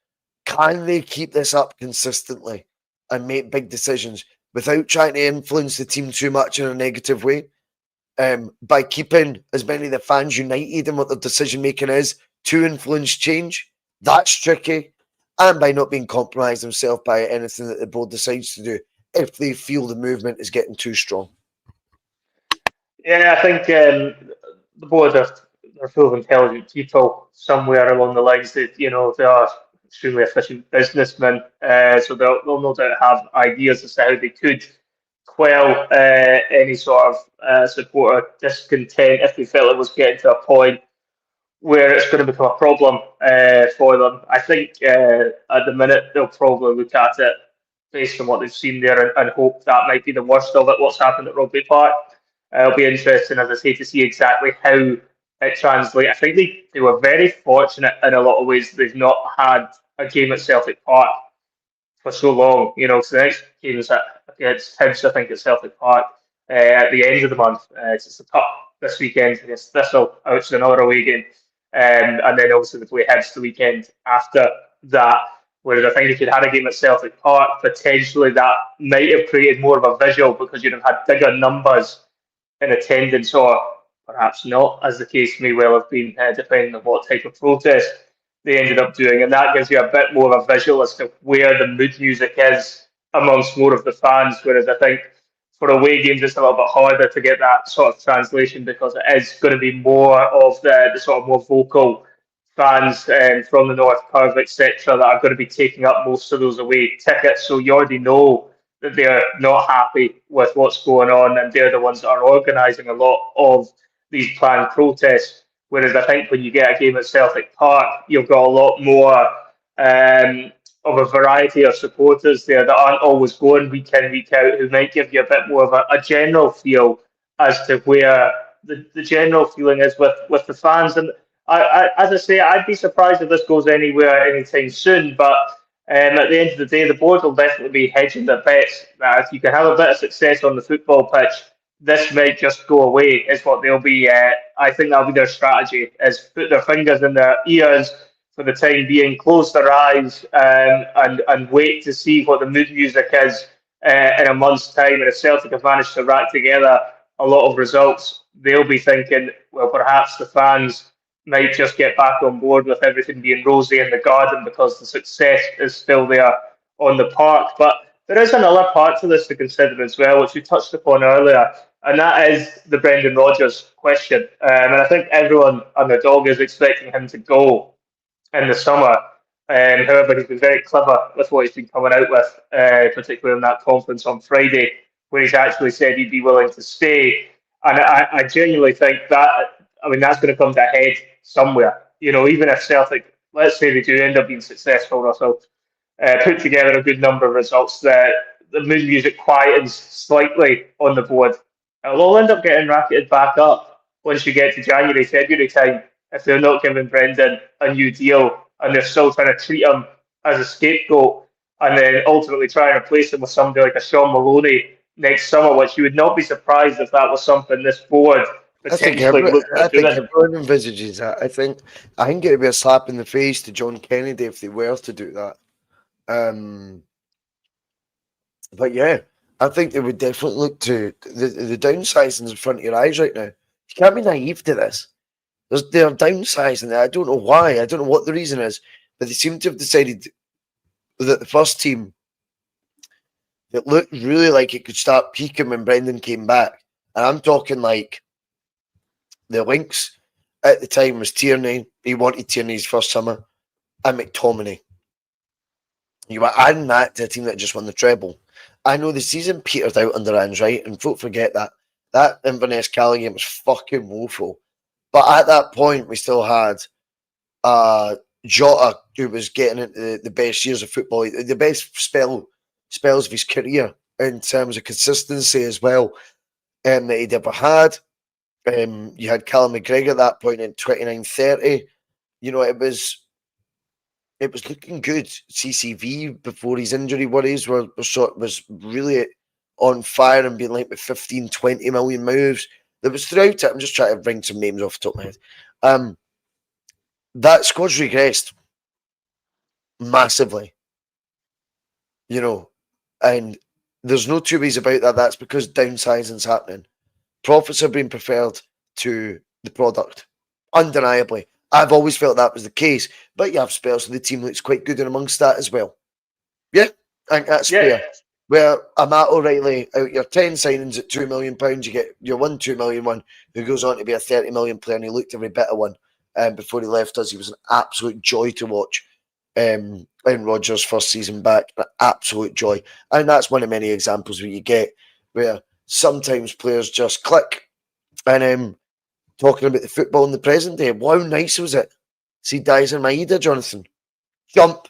Can they keep this up consistently and make big decisions without trying to influence the team too much in a negative way? By keeping as many of the fans united in what their decision making is to influence change. That's tricky. And by not being compromised themselves by anything that the board decides to do if they feel the movement is getting too strong. Yeah, I think the board are full of intelligent people somewhere along the lines that, they are extremely efficient businessmen. So they'll no doubt have ideas as to how they could quell any sort of supporter discontent if they felt it was getting to a point where it's going to become a problem for them. I think at the minute they'll probably look at it based on what they've seen there and hope that might be the worst of it, what's happened at Rugby Park. It'll be interesting, as I say, to see exactly how it translates. I think they were very fortunate in a lot of ways. They've not had a game at Celtic Park for so long. So the next game is against Hibs, I think, at Celtic Park at the end of the month. It's a cup this weekend against Thistle, which is another away game. And then obviously they play Hibs the weekend after that. Whereas I think if you'd had a game at Celtic Park, potentially that might have created more of a visual because you'd have had bigger numbers in attendance, or perhaps not, as the case may well have been, depending on what type of protest they ended up doing. And that gives you a bit more of a visual as to where the mood music is amongst more of the fans. Whereas I think for away games, it's a little bit harder to get that sort of translation because it is going to be more of the sort of more vocal fans from the North Curve, etc., that are going to be taking up most of those away tickets. So you already know that they're not happy with what's going on, and they're the ones that are organising a lot of these planned protests. Whereas I think when you get a game at Celtic Park, you've got a lot more of a variety of supporters there that aren't always going week in, week out, who might give you a bit more of a general feel as to where the general feeling is with the fans. And as I say, I'd be surprised if this goes anywhere anytime soon. But at the end of the day, the board will definitely be hedging their bets that if you can have a bit of success on the football pitch, this might just go away. Is what they'll be. I think that'll be their strategy: is put their fingers in their ears for the time being, close their eyes, and wait to see what the mood music is in a month's time. And if Celtic have managed to rack together a lot of results, they'll be thinking, well, perhaps the fans might just get back on board with everything being rosy in the garden because the success is still there on the park. But there is another part to this to consider as well, which we touched upon earlier, and that is the Brendan Rodgers question. And I think everyone on the dog is expecting him to go in the summer. However, he's been very clever with what he's been coming out with, particularly in that conference on Friday, where he's actually said he'd be willing to stay. And I genuinely think that, I mean, that's going to come to a head somewhere. You know, even if Celtic, let's say they do end up being successful, Russell, put together a good number of results, the mood music quietens slightly on the board. It'll all end up getting racketed back up once you get to January, February time, if they're not giving Brendan a new deal and they're still trying to treat him as a scapegoat and then ultimately try and replace him with somebody like a Sean Maloney next summer, which you would not be surprised if that was something this board potentially looked at doing. Everyone envisages that. I think it would be a slap in the face to John Kennedy if they were to do that. But yeah, I think they would definitely look to the downsizing in front of your eyes right now. You can't be naive to this. They're downsizing. I don't know why. I don't know what the reason is, but they seem to have decided that the first team that looked really like it could start peaking when Brendan came back. And I'm talking like the links at the time was Tierney. He wanted Tierney's first summer, and McTominay. You were adding that to a team that just won the treble. I know the season petered out under Ange, right? And folk forget that. That Inverness Cali game was fucking woeful. But at that point, we still had Jota, who was getting into the best years of football, the best spells of his career in terms of consistency as well that he'd ever had. You had Callum McGregor at that point in 29-30. You know, it was looking good. CCV before his injury worries was really on fire and being like with 15, 20 million moves. There was throughout it. I'm just trying to bring some names off the top of my head. That squad's regressed massively. You know, and there's no two ways about that. That's because downsizing's happening. Profits are being preferred to the product. Undeniably. I've always felt that was the case, but you have spells and the team looks quite good in amongst that as well. Yeah, I think that's fair. Where Matt O'Reilly, out your 10 signings at £2 million, you get your 2 million one who goes on to be a 30 million player, and he looked every bit of one before he left us. He was an absolute joy to watch in Rodgers' first season back, an absolute joy. And that's one of many examples where you get where sometimes players just click. And talking about the football in the present day, how nice was it? See Dyson Maeda, Jonathan, jump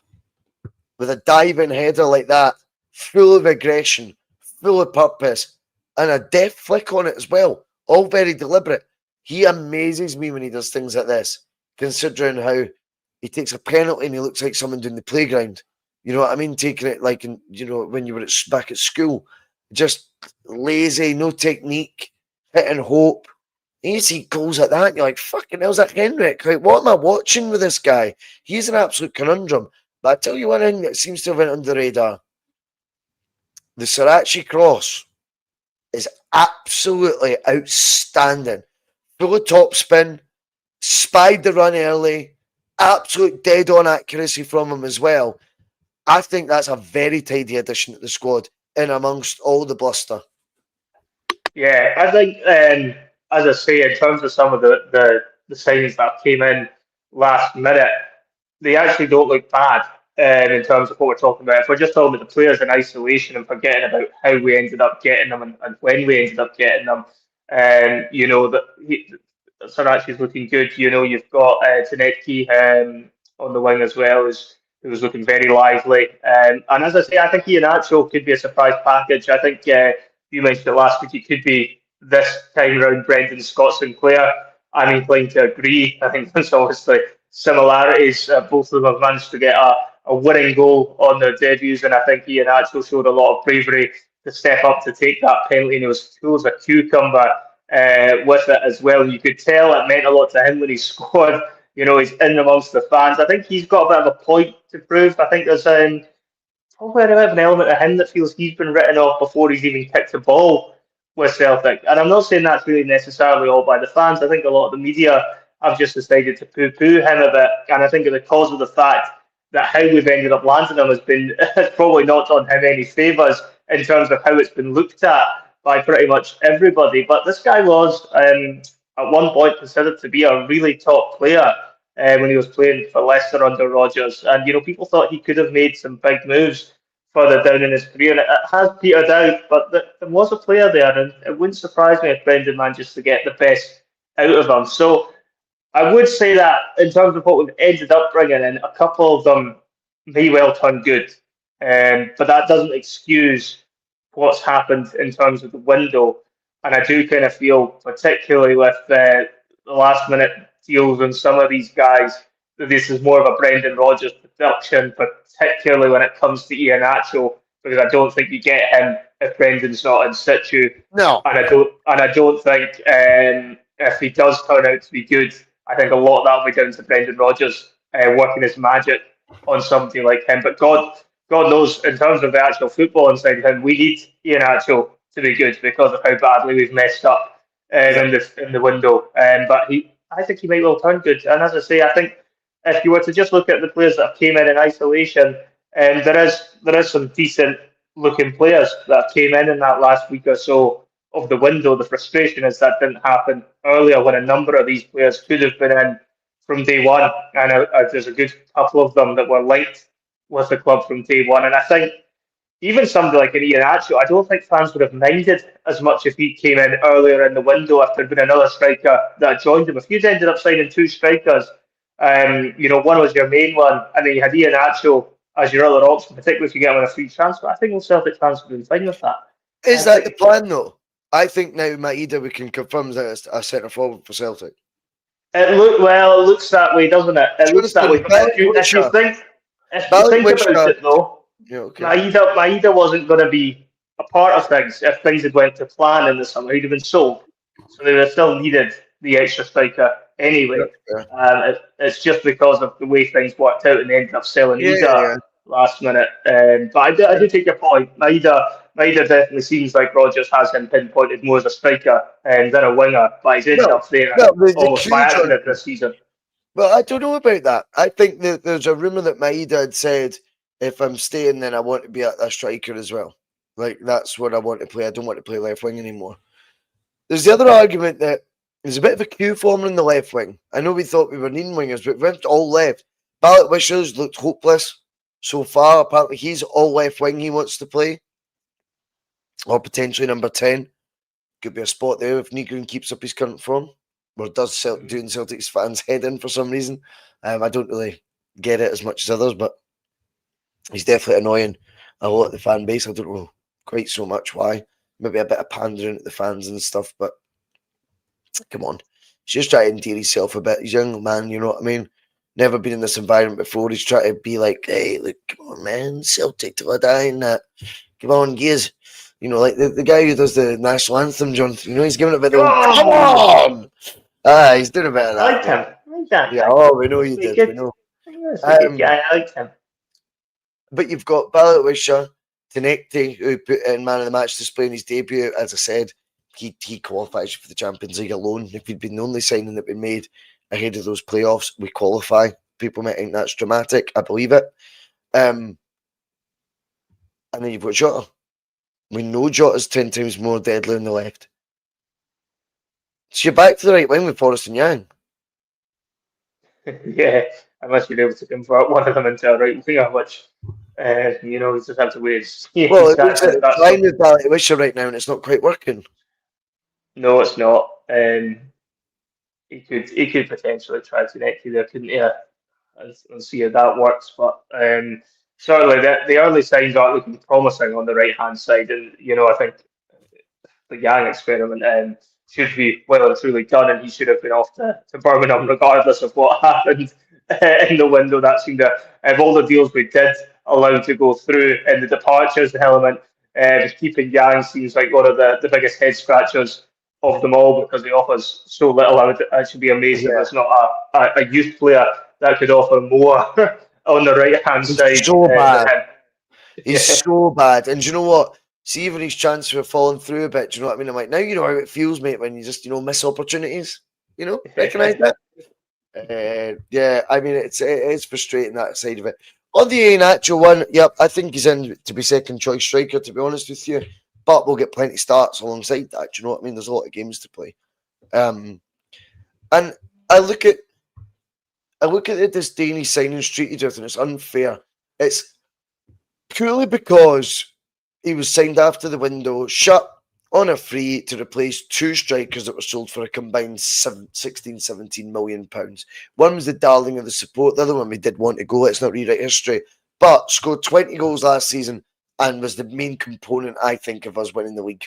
with a diving header like that, full of aggression, full of purpose, and a deft flick on it as well. All very deliberate. He amazes me when he does things like this, considering how he takes a penalty and he looks like someone doing the playground. You know what I mean? Taking it like, when you were back at school. Just lazy, no technique, hitting hope. And you see goals like that, and you're like, fucking hell's that Henrik? Like, what am I watching with this guy? He's an absolute conundrum. But I tell you one thing that seems to have went under the radar. The Sriracha cross is absolutely outstanding. Full of top spin, spied the run early, absolute dead-on accuracy from him as well. I think that's a very tidy addition to the squad in amongst all the bluster. Yeah, I think, as I say, in terms of some of the signings that came in last minute, they actually don't look bad in terms of what we're talking about. If we're just talking about the players in isolation and forgetting about how we ended up getting them and when we ended up getting them, Sarachi's looking good. You've got Tanetki on the wing as well, who was looking very lively. And as I say, I think Iheanacho could be a surprise package. I think you mentioned it last week. It could be this time round Brendan Scott Sinclair. I'm inclined to agree. I think there's obviously similarities. Both of them have managed to get a winning goal on their debuts, and I think Iheanacho showed a lot of bravery to step up to take that penalty, and he was cool as a cucumber with it as well. You could tell it meant a lot to him when he scored. He's in amongst the fans. I think he's got a bit of a point to prove. I think there's probably a bit of an element of him that feels he's been written off before he's even kicked the ball with Celtic. And I'm not saying that's really necessarily all by the fans. I think a lot of the media have just decided to poo-poo him a bit. And I think because of the fact that how we've ended up landing him has probably not done him any favours in terms of how it's been looked at by pretty much everybody. But this guy was, at one point, considered to be a really top player when he was playing for Leicester under Rodgers. And, people thought he could have made some big moves further down in his career. And it has petered out, but there was a player there, and it wouldn't surprise me if Brendan managed to get the best out of him. So I would say that in terms of what we've ended up bringing in, a couple of them may well turn good. But that doesn't excuse what's happened in terms of the window. And I do kind of feel, particularly with the last minute deals on some of these guys, that this is more of a Brendan Rodgers production, particularly when it comes to Iheanacho, because I don't think you get him if Brendan's not in situ. No. And I don't think if he does turn out to be good, I think a lot of that will be down to Brendan Rodgers working his magic on somebody like him. But God knows, in terms of the actual football inside him, we need Iheanacho to be good because of how badly we've messed up in the window. But I think he might well turn good. And as I say, I think if you were to just look at the players that came in isolation, there is some decent looking players that came in that last week or so of the window. The frustration is that didn't happen earlier when a number of these players could have been in from day one, and there's a good couple of them that were linked with the club from day one. And I think even somebody like an Iheanacho, I don't think fans would have minded as much if he came in earlier in the window if there'd been another striker that joined him. If you'd ended up signing two strikers, one was your main one, and then you had Iheanacho as your other option, particularly if you get him on a free transfer, I think most Celtic fans would have been fine with that. Is that the plan, though? I think now Maeda, we can confirm that it's a centre forward for Celtic. It looks that way, doesn't it? It looks that way. If you think about it, though, yeah, okay. Maeda wasn't going to be a part of things if things had went to plan in the summer. He'd have been sold, so they would have still needed the extra striker anyway. It's just because of the way things worked out, and they ended up selling Ida last minute. But I do take your point. Maeda definitely seems like Rodgers has him pinpointed more as a striker than a winger, but he's ended up there almost by accident this season. Well, I don't know about that. I think that there's a rumour that Maeda had said, if I'm staying, then I want to be a striker as well. Like, that's what I want to play. I don't want to play left wing anymore. There's the other argument that there's a bit of a queue forming in the left wing. I know we thought we were needing wingers, but we went all left. Ballot Wishers looked hopeless so far. Apparently, he's all left wing he wants to play. Or potentially number 10. Could be a spot there if Negrin keeps up his current form. Or does doing Celtic's fans head in for some reason. I don't really get it as much as others, but he's definitely annoying a lot of the fan base. I don't know quite so much why. Maybe a bit of pandering at the fans and stuff, but come on. He's just trying to endear himself a bit. He's a young man, you know what I mean? Never been in this environment before. He's trying to be like, hey, look, come on, man. Celtic till I die and that. Come on, geez. You know, like the guy who does the national anthem, John. You know, he's giving it a bit of, come on! He's doing a bit of that. I liked him. I like that. Yeah, we know you did. We know. I liked him. But you've got Balotelli, Tanekti, who put in man of the match display in his debut. As I said, he qualifies for the Champions League alone. If he'd been the only signing that we made ahead of those playoffs, we qualify. People might think that's dramatic. I believe it. And then you've got Jota. We know Jota's 10 times more deadly on the left. So you're back to the right wing with Forrest and Yang. Yeah, unless you're able to convert one of them into a right winger, which, you just have to wait. Well, it's fine with Balotelli right now, and it's not quite working. No, it's not. he could potentially try to neck you there, couldn't he? And see how that works. But certainly the early signs aren't looking promising on the right hand side, and I think the Yang experiment should be well and truly done, and he should have been off to Birmingham regardless of what happened in the window. That seemed to of all the deals we did allow to go through in the departures element. Keeping Yang seems like one of the biggest head scratchers of them all because he offers so little. I should be amazed if Yeah. there's not a youth player that could offer more on the right hand He's side so than bad. him. He's so bad. And do you know what? See, even his transfer falling through a bit. Do you know what I mean? I'm like, now you know how it feels, mate, when you just, miss opportunities. Recognize that? Yeah, I mean, it's frustrating, that side of it. On the Nacho one, yep, I think he's in to be second choice striker, to be honest with you. But we'll get plenty of starts alongside that. Do you know what I mean? There's a lot of games to play. And I look at the disdain he's signings treated with, and it's unfair. It's purely because he was signed after the window, shut on a free to replace two strikers that were sold for a combined 16, 17 million pounds. One was the darling of the support, the other one we did want to go. Let's not rewrite history. But scored 20 goals last season and was the main component, I think, of us winning the league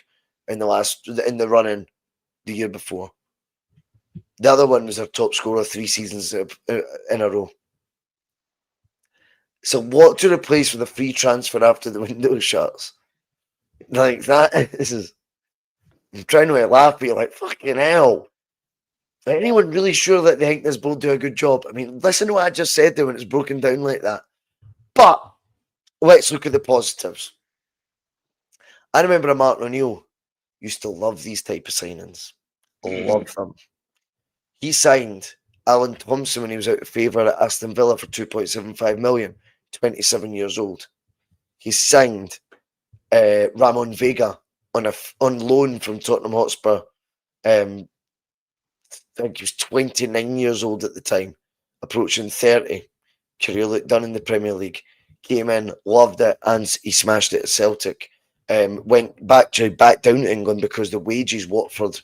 in the run-in the year before. The other one was our top scorer 3 seasons in a row. So what to replace with a free transfer after the window shuts? Like that is... I'm trying to laugh, but you're like, fucking hell. Is anyone really sure that they think this will do a good job? I mean, listen to what I just said there when it's broken down like that. But let's look at the positives. I remember a Martin O'Neill used to love these type of signings. Love them. He signed Alan Thompson when he was out of favour at Aston Villa for 2.75 million, 27 years old. He signed Ramon Vega on loan from Tottenham Hotspur. I think he was 29 years old at the time, approaching 30. Career done in the Premier League. Came in, loved it, and he smashed it at Celtic. Went back down to England because the wages Watford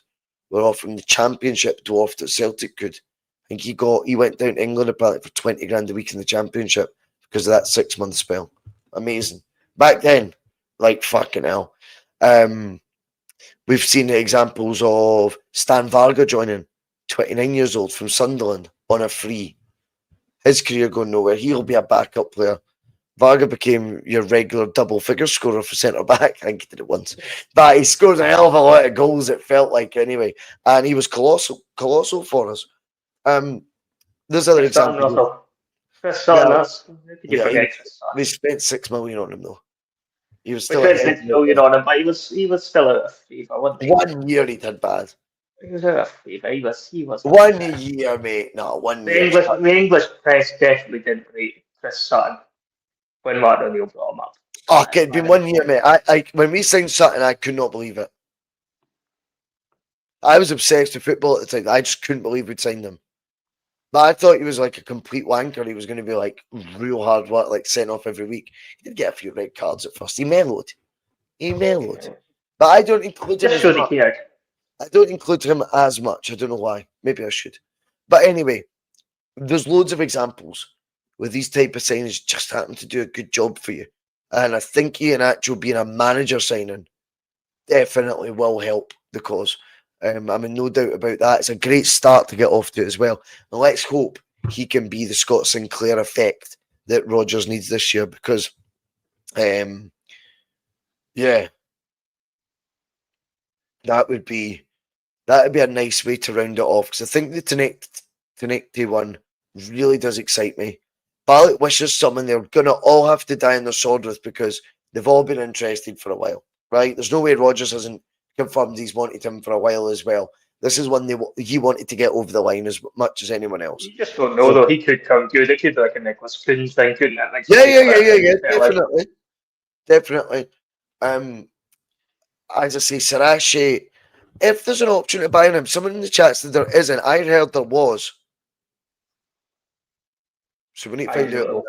were offering the Championship dwarfed that Celtic could. I think he went down to England apparently for 20 grand a week in the Championship because of that 6-month spell. Amazing. Back then, like fucking hell. We've seen examples of Stan Varga joining, 29 years old from Sunderland on a free. His career going nowhere. He'll be a backup player. Varga became your regular double figure scorer for centre back. I think he did it once. But he scored a hell of a lot of goals, it felt like, anyway. And he was colossal for us. There's other examples. Chris Sutton, we spent 6 million on him, though. He was we still spent 6 million on him, but he was still out of favour, wasn't he? 1 year he did bad. He was out of favour. He was 1 year, mate. No, 1 year. The English press definitely didn't rate Chris Sutton when Martin O'Neill brought him up. Oh, it'd been 1 year, mate. I when we signed Sutton, I could not believe it. I was obsessed with football at the time. I just couldn't believe we'd signed him. But I thought he was like a complete wanker. He was going to be like real hard work, like sent off every week. He did get a few red cards at first. He mellowed. But I don't include him as much. I don't include him as much. I don't know why. Maybe I should. But anyway, there's loads of examples where these type of signings just happen to do a good job for you. And I think Iheanacho being a manager signing definitely will help the cause. I'm in no doubt about that. It's a great start to get off to as well. And let's hope he can be the Scott Sinclair effect that Rodgers needs this year because, yeah, that would be a nice way to round it off. Because I think the Tenecte one really does excite me. Ballot wishes someone they're going to all have to die on their sword with because they've all been interested for a while, right? There's no way Rodgers hasn't confirmed he's wanted him for a while as well. This is one he wanted to get over the line as much as anyone else. You just don't know, though. He could come good. It could be like a Nicholas Coons thing, couldn't it? Like Yeah, definitely. As I say, Sarashi, if there's an option to buy him, someone in the chat said there isn't. I heard there was. So we need to find out.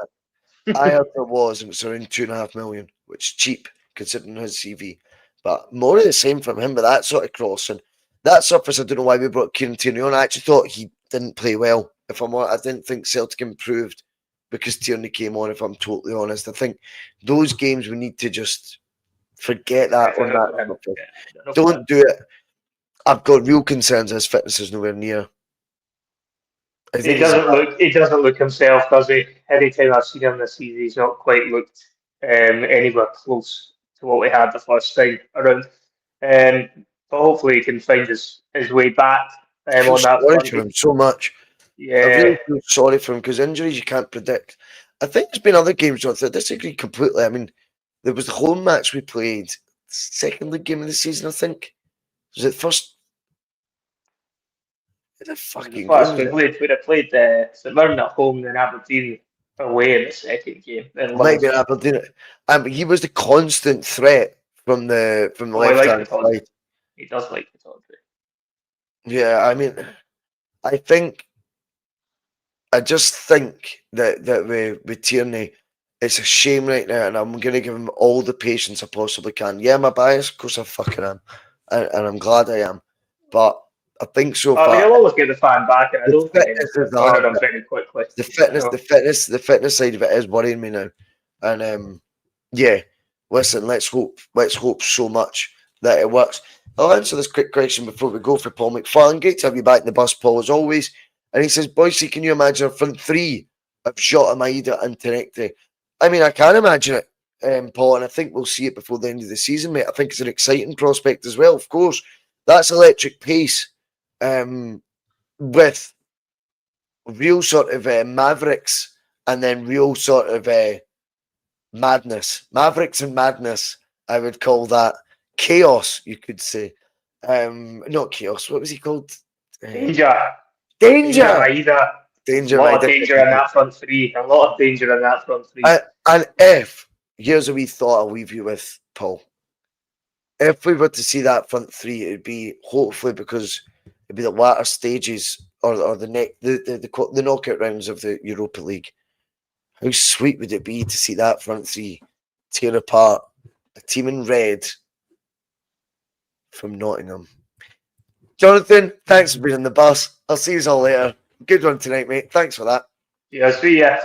I heard there was, and it's around 2.5 million, which is cheap considering his CV. But more of the same from him, but that sort of crossing. that surface, I don't know why we brought Kieran Tierney on. I actually thought he didn't play well. If I'm honest, I didn't think Celtic improved because Tierney came on, if I'm totally honest. I think those games we need to just forget that on that surface. Don't do it. I've got real concerns his fitness is nowhere near. He doesn't look himself, does he? Every time I've seen him this season, he's not quite looked anywhere close to what we had the first time around. But hopefully he can find his way back I feel on that sorry front. for him so much. I Yeah, really feel sorry for him because injuries you can't predict. I think there's been other games, Jonathan. I disagree completely. I mean, there was the home match we played, second league game of the season, I think. Was it first? The fucking plus game. we'd have played St Mirren at home, then Aberdeen away in the second game. It might be Aberdeen. He was the constant threat from the left hand side. He does like the Tawdry. Yeah, I mean, I just think that with Tierney, it's a shame right now, and I'm going to give him all the patience I possibly can. Yeah, I'm a bias, of course I fucking am, and I'm glad I am, but I think so far. He'll always get the fan back, and I don't think it's cornered him very quickly. The fitness side of it is worrying me now, and yeah. Listen, let's hope so much that it works. I'll answer this quick question before we go for Paul McFarlane. Great to have you back in the bus, Paul, as always. And he says, Bhoycie, can you imagine a front three of Jota, Maeda and Tenekte? I mean, I can imagine it, Paul, and I think we'll see it before the end of the season, mate. I think it's an exciting prospect as well, of course. That's electric pace with real sort of mavericks and then real sort of madness. Mavericks and madness, I would call that. Chaos, you could say. Not chaos. What was he called? Danger. Danger, a lot of danger in that front three. And if, here's a wee thought I'll leave you with, Paul. If we were to see that front three, it'd be hopefully because it'd be the latter stages or the knockout rounds of the Europa League. How sweet would it be to see that front three tear apart a team in red from Nottingham? Jonathan, thanks for being on the bus. I'll see you all later. Good one tonight, mate. Thanks for that. Yeah, see ya.